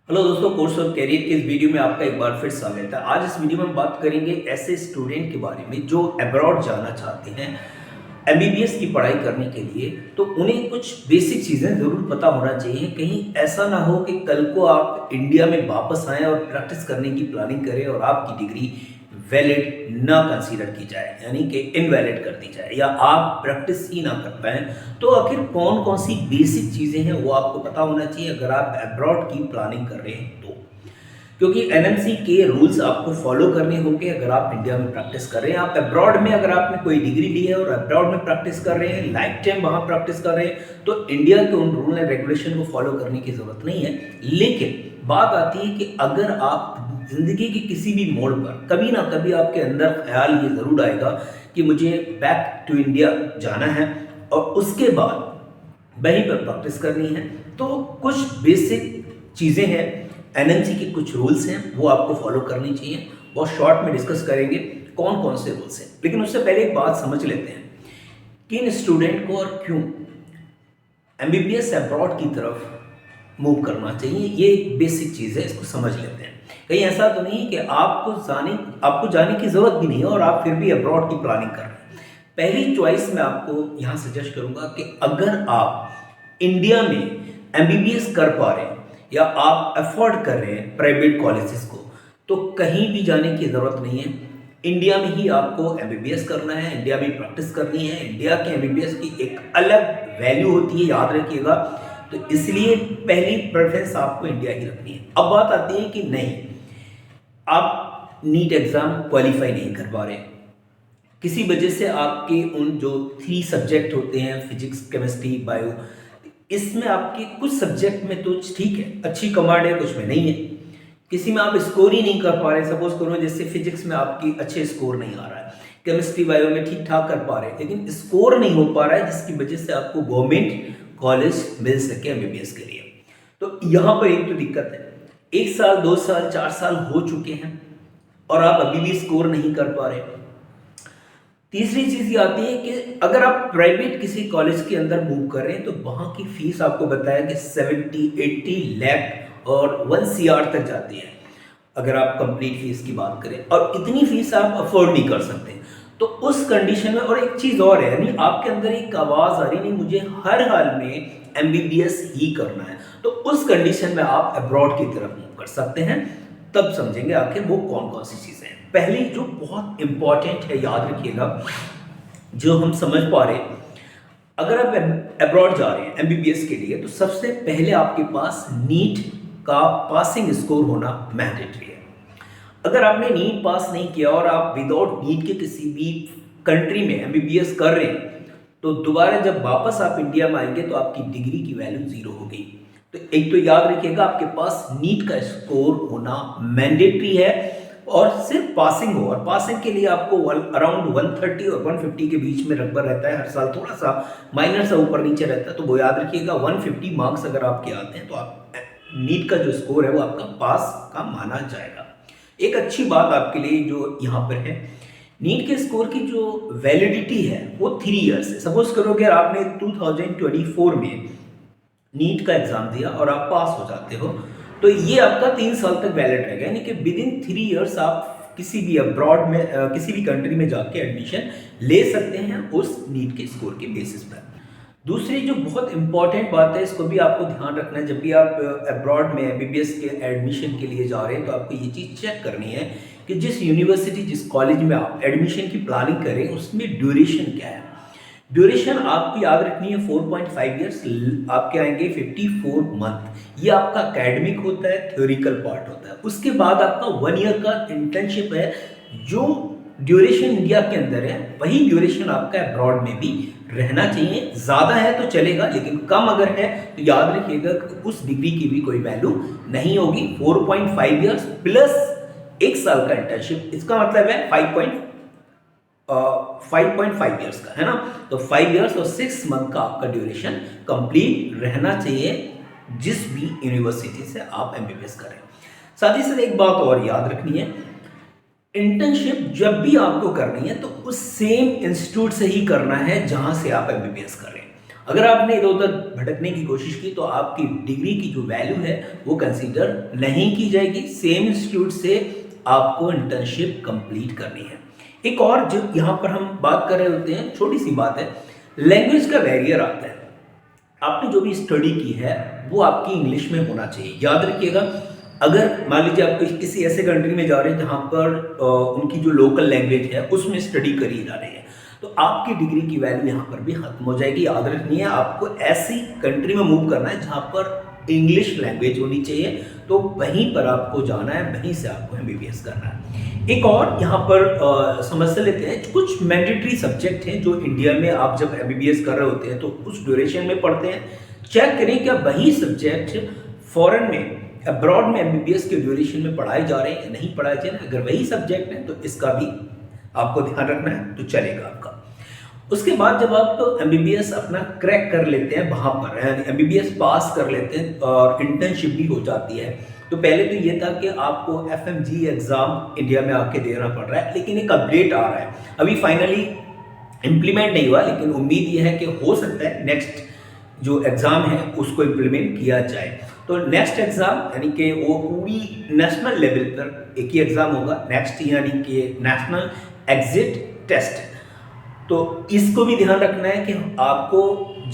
Hello दोस्तों, course of career के इस वीडियो में आपका एक बार फिर स्वागत है। आज इस वीडियो में हम बात करेंगे ऐसे स्टूडेंट के बारे में जो अब्रॉड जाना चाहते हैं एमबीबीएस की पढ़ाई करने के लिए। तो उन्हें कुछ बेसिक चीज़ें ज़रूर पता होना चाहिए। कहीं ऐसा ना हो कि कल को आप इंडिया में वापस आएँ और प्रैक्टिस करने की प्लानिंग करें और आपकी डिग्री वैलिड ना कंसीडर की जाए, यानी कि इनवैलिड कर दी जाए, या आप प्रैक्टिस ही ना कर पाएँ। तो आखिर कौन कौन सी बेसिक चीज़ें हैं वो आपको पता होना चाहिए अगर आप अब्रॉड की प्लानिंग कर रहे हैं तो। क्योंकि एनएमसी के रूल्स आपको फॉलो करने होंगे अगर आप इंडिया में प्रैक्टिस कर रहे हैं। आप अब्रॉड में अगर आपने कोई डिग्री ली है और अब्रॉड में प्रैक्टिस कर रहे हैं, लाइफ टाइम वहाँ प्रैक्टिस कर रहे हैं, तो इंडिया के उन रूल एंड रेगुलेशन को फॉलो करने की ज़रूरत नहीं है। लेकिन बात आती है कि अगर आप ज़िंदगी के किसी भी मोड़ पर कभी ना कभी आपके अंदर ख्याल ये ज़रूर आएगा कि मुझे बैक टू इंडिया जाना है और उसके बाद वहीं पर प्रैक्टिस करनी है, तो कुछ बेसिक चीज़ें हैं, एनएमसी के कुछ रूल्स हैं, वो आपको फॉलो करनी चाहिए। बहुत शॉर्ट में डिस्कस करेंगे कौन कौन से रूल्स हैं। लेकिन उससे पहले एक बात समझ लेते हैं, किन स्टूडेंट को और क्यों एमबीबीएस अब्रॉड की तरफ मूव करना चाहिए। ये एक बेसिक चीज़ है, इसको समझ लेते हैं। कहीं ऐसा तो नहीं कि आपको जाने की ज़रूरत भी नहीं है और आप फिर भी अब्रॉड की प्लानिंग कर रहे हैं। पहली चॉइस मैं आपको यहाँ सजेस्ट करूँगा कि अगर आप इंडिया में एमबीबीएस कर पा रहे हैं या आप अफोर्ड कर रहे हैं प्राइवेट कॉलेजेस को, तो कहीं भी जाने की ज़रूरत नहीं है। इंडिया में ही आपको एमबीबीएस करना है, इंडिया में प्रैक्टिस करनी है। इंडिया के एमबीबीएस की एक अलग वैल्यू होती है, याद रखिएगा। तो इसलिए पहली प्रेफरेंस आपको इंडिया ही रखनी है। अब बात आती है कि नहीं, आप नीट एग्ज़ाम क्वालिफाई नहीं कर पा रहे, किसी वजह से आपके उन जो 3 सब्जेक्ट होते हैं, फिजिक्स, केमिस्ट्री, बायो, इसमें आपके कुछ सब्जेक्ट में तो ठीक है, अच्छी कमांड है, कुछ में नहीं है। किसी में आप स्कोर ही नहीं कर पा रहे। सपोज करो जैसे फिजिक्स में आपकी अच्छे स्कोर नहीं आ रहा है, केमिस्ट्री, बायो में ठीक ठाक कर पा रहे हैं, लेकिन स्कोर नहीं हो पा रहा है, जिसकी वजह से आपको गवर्नमेंट कॉलेज मिल सके एमबीबीएस के लिए। तो यहाँ पर एक तो दिक्कत है, 1 साल, 2 साल, 4 साल हो चुके हैं और आप अभी भी स्कोर नहीं कर पा रहे। तीसरी चीज़ ये आती है कि अगर आप प्राइवेट किसी कॉलेज के अंदर मूव कर रहे हैं तो वहाँ की फीस आपको बताया कि 70-80 लाख और 1 CR तक जाती है अगर आप कंप्लीट फीस की बात करें, और इतनी फीस आप अफोर्ड नहीं कर सकते। तो उस कंडीशन में, और एक चीज़ और है, यानी आपके अंदर एक आवाज़ आ रही नहीं, मुझे हर हाल में एमबीबीएस ही करना है, तो उस कंडीशन में आप अब्रॉड की तरफ मूव कर सकते हैं। तब समझेंगे आखिर वो कौन कौन सी चीज़ें हैं। पहली जो बहुत इंपॉर्टेंट है, याद रखिएगा, जो हम समझ पा रहे हैं, अगर आप अब्रॉड जा रहे हैं एमबीबीएस के लिए, तो सबसे पहले आपके पास नीट का पासिंग स्कोर होना मैंडेटरी है। अगर आपने नीट पास नहीं किया और आप विदाउट नीट के किसी भी कंट्री में एमबीबीएस कर रहे हैं, तो दोबारा जब वापस आप इंडिया में आएंगे तो आपकी डिग्री की वैल्यू 0 हो गई। तो एक तो याद रखिएगा, आपके पास नीट का स्कोर होना मैंडेटरी है और सिर्फ पासिंग हो, और पासिंग के लिए आपको अराउंड 130 और 150 के बीच में रकबा रहता है। हर साल थोड़ा सा माइनर सा ऊपर नीचे रहता है, तो वो याद रखिएगा। 150 मार्क्स अगर आपके आते हैं तो आप नीट का जो स्कोर है वो आपका पास का माना जाएगा। एक अच्छी बात आपके लिए जो यहाँ पर है, नीट के स्कोर की जो वैलिडिटी है वो 3 ईयर्स है। सपोज करो कि आपने 2024 में नीट का एग्जाम दिया और आप पास हो जाते हो, तो ये आपका 3 साल तक वैलिड रहेगा, यानी कि विद इन 3 ईयर्स आप किसी भी अब्रॉड में किसी भी कंट्री में जाके एडमिशन ले सकते हैं उस नीट के स्कोर के बेसिस पर। दूसरी जो बहुत इंपॉर्टेंट बात है, इसको भी आपको ध्यान रखना है, जब भी आप अब्रॉड में एमबीबीएस के एडमिशन के लिए जा रहे हैं तो आपको ये चीज़ चेक करनी है कि जिस यूनिवर्सिटी, जिस कॉलेज में आप एडमिशन की प्लानिंग करें उसमें ड्यूरेशन क्या है। ड्यूरेशन आपको याद रखनी है 4.5 ईयर्स, आपके आएंगे 54 मंथ। ये आपका एकेडमिक होता है, थ्योरिकल पार्ट होता है। उसके बाद आपका 1 ईयर का इंटर्नशिप है। जो ड्यूरेशन इंडिया के अंदर है वही ड्यूरेशन आपका अब्रॉड में भी रहना चाहिए। ज़्यादा है तो चलेगा, लेकिन कम अगर है तो याद रखिएगा कि उस डिग्री की भी कोई वैल्यू नहीं होगी। 4.5 ईयर्स प्लस 1 साल का इंटर्नशिप, इसका मतलब है 5.5 ईयर्स का, है ना। तो 5 ईयर्स और 6 मंथ का आपका ड्यूरेशन कंप्लीट रहना चाहिए जिस भी यूनिवर्सिटी से आप एमबीबीएस करें। साथ ही साथ एक बात और याद रखनी है, इंटर्नशिप जब भी आपको करनी है तो उस सेम इंस्टीट्यूट से ही करना है जहां से आप एमबीबीएस कर रहे हैं। अगर आपने इधर उधर भटकने की कोशिश की तो आपकी डिग्री की जो वैल्यू है वो कंसीडर नहीं की जाएगी। सेम इंस्टीट्यूट से आपको इंटर्नशिप कंप्लीट करनी है। एक और जो यहाँ पर हम बात कर रहे होते हैं, छोटी सी बात है, लैंग्वेज का बैरियर आता है। आपने जो भी स्टडी की है वो आपकी इंग्लिश में होना चाहिए। याद रखिएगा, अगर मान लीजिए आप किसी ऐसे कंट्री में जा रहे हैं जहाँ पर उनकी जो लोकल लैंग्वेज है उसमें स्टडी करी जा रही है, तो आपकी डिग्री की वैल्यू यहाँ पर भी खत्म हो जाएगी। याद रखनी है, आपको ऐसी कंट्री में मूव करना है जहाँ पर इंग्लिश लैंग्वेज होनी चाहिए, तो वहीं पर आपको जाना है, वहीं से आपको MBBS करना है। एक और यहाँ पर समझ लेते हैं, कुछ मैंडेटरी सब्जेक्ट हैं जो इंडिया में आप जब MBBS कर रहे होते हैं तो उस ड्यूरेशन में पढ़ते हैं। चेक करें क्या वही सब्जेक्ट फॉरेन में, अब्रॉड में MBBS के ड्यूरेशन में पढ़ाए जा रहे हैं या नहीं पढ़ाए जा रहे हैं। अगर वही सब्जेक्ट है तो इसका भी आपको ध्यान रखना है, तो चलेगा आपका। उसके बाद जब आप MBBS अपना क्रैक कर लेते हैं, वहाँ पर MBBS पास कर लेते हैं और इंटर्नशिप भी हो जाती है, तो पहले तो ये था कि आपको FMG एग्ज़ाम इंडिया में आके देना पड़ रहा है, लेकिन एक अपडेट आ रहा है, अभी फाइनली इम्प्लीमेंट नहीं हुआ, लेकिन उम्मीद ये है कि हो सकता है नेक्स्ट जो एग्ज़ाम है उसको इम्प्लीमेंट किया जाए। तो नेक्स्ट एग्ज़ाम यानी कि वो पूरी नेशनल लेवल पर एक ही एग्ज़ाम होगा नेक्स्ट, यानी कि नेशनल एग्जिट टेस्ट। तो इसको भी ध्यान रखना है कि आपको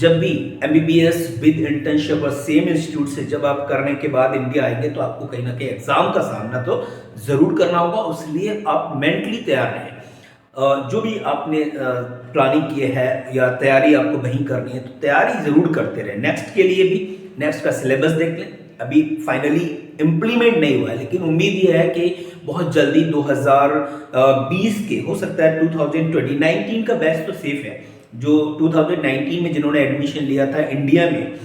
जब भी MBBS विद इंटर्नशिप और सेम इंस्टीट्यूट से जब आप करने के बाद इंडिया आएंगे तो आपको कहीं ना कहीं एग्जाम का सामना तो जरूर करना होगा, उसलिए आप मेंटली तैयार रहें। जो भी आपने प्लानिंग की है या तैयारी आपको वहीं करनी है, तो तैयारी जरूर करते रहें। नेक्स्ट के लिए भी नेक्स्ट का सिलेबस देख लें, अभी फाइनली इम्प्लीमेंट नहीं हुआ है, लेकिन उम्मीद ये है कि बहुत जल्दी 2020 के, हो सकता है 2019 का बैच तो सेफ है, जो 2019 में जिन्होंने एडमिशन लिया था इंडिया में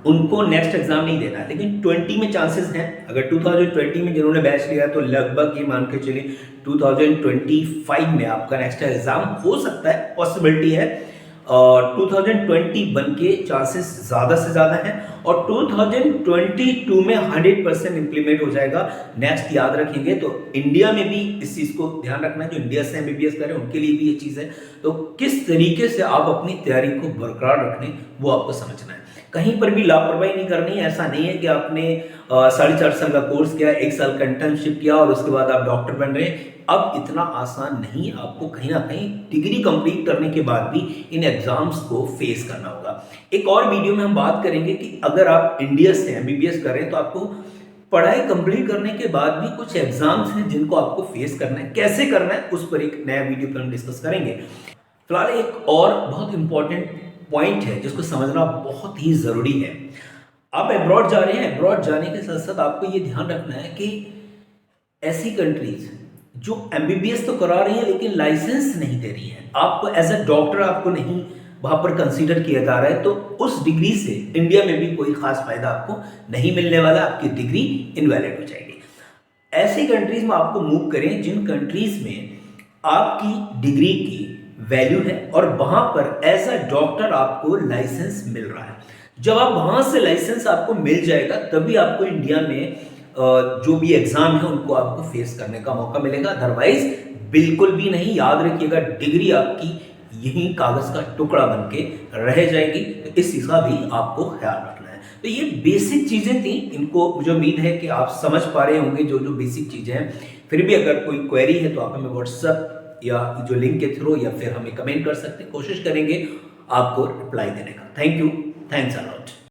उनको नेक्स्ट एग्जाम नहीं देना है, लेकिन 20 में चांसेस हैं। अगर 2020 में जिन्होंने बैच लिया तो लगभग ये मान के चलिए 2025 में आपका नेक्स्ट एग्जाम हो सकता है, पॉसिबिलिटी है। और 2021 के चांसेस ज़्यादा से ज़्यादा हैं और 2022 में 100% इम्प्लीमेंट हो जाएगा नेक्स्ट। याद रखेंगे तो इंडिया में भी इस चीज़ को ध्यान रखना है, जो इंडिया से MBBS करें उनके लिए भी ये चीज़ है। तो किस तरीके से आप अपनी तैयारी को बरकरार रखें वो आपको समझना है, कहीं पर भी लापरवाही नहीं करनी है। ऐसा नहीं है कि आपने 4.5 साल का कोर्स किया, 1 साल का इंटर्नशिप किया और उसके बाद आप डॉक्टर बन रहे हैं। अब इतना आसान नहीं है, आपको कहीं ना कहीं डिग्री कंप्लीट करने के बाद भी इन एग्जाम्स को फेस करना होगा। एक और वीडियो में हम बात करेंगे कि अगर आप इंडिया से MBBS कर रहे हैं तो आपको पढ़ाई कंप्लीट करने के बाद भी कुछ एग्जाम्स हैं जिनको आपको फेस करना है, कैसे करना है उस पर एक नया वीडियो पर हम डिस्कस करेंगे। फिलहाल एक और बहुत इंपॉर्टेंट पॉइंट है जिसको समझना बहुत ही जरूरी है। आप अब्रॉड जा रहे हैं, अब्रॉड जाने के साथ साथ आपको ये ध्यान रखना है कि ऐसी कंट्रीज जो MBBS तो करा रही है लेकिन लाइसेंस नहीं दे रही है, आपको एज ए डॉक्टर आपको नहीं वहां पर कंसीडर किया जा रहा है, तो उस डिग्री से इंडिया में भी कोई खास फायदा आपको नहीं मिलने वाला, आपकी डिग्री इनवैलिड हो जाएगी। ऐसी कंट्रीज में आपको मूव करें जिन कंट्रीज में आपकी डिग्री की वैल्यू है और वहां पर एज अ डॉक्टर आपको लाइसेंस मिल रहा है। जब आप वहां से लाइसेंस आपको मिल जाएगा तभी आपको इंडिया में जो भी एग्जाम है उनको आपको फेस करने का मौका मिलेगा, अदरवाइज बिल्कुल भी नहीं। याद रखिएगा, डिग्री आपकी यही कागज का टुकड़ा बन के रह जाएगी, तो इस चीज का भी आपको ख्याल रखना है। तो ये बेसिक चीजें थी, इनको मुझे उम्मीद है कि आप समझ पा रहे होंगे जो जो बेसिक चीजें हैं। फिर भी अगर कोई क्वेरी है तो आप हमें व्हाट्सएप या जो लिंक के थ्रू या फिर हमें कमेंट कर सकते हैं, कोशिश करेंगे आपको रिप्लाई देने का। Thank you, thanks a lot.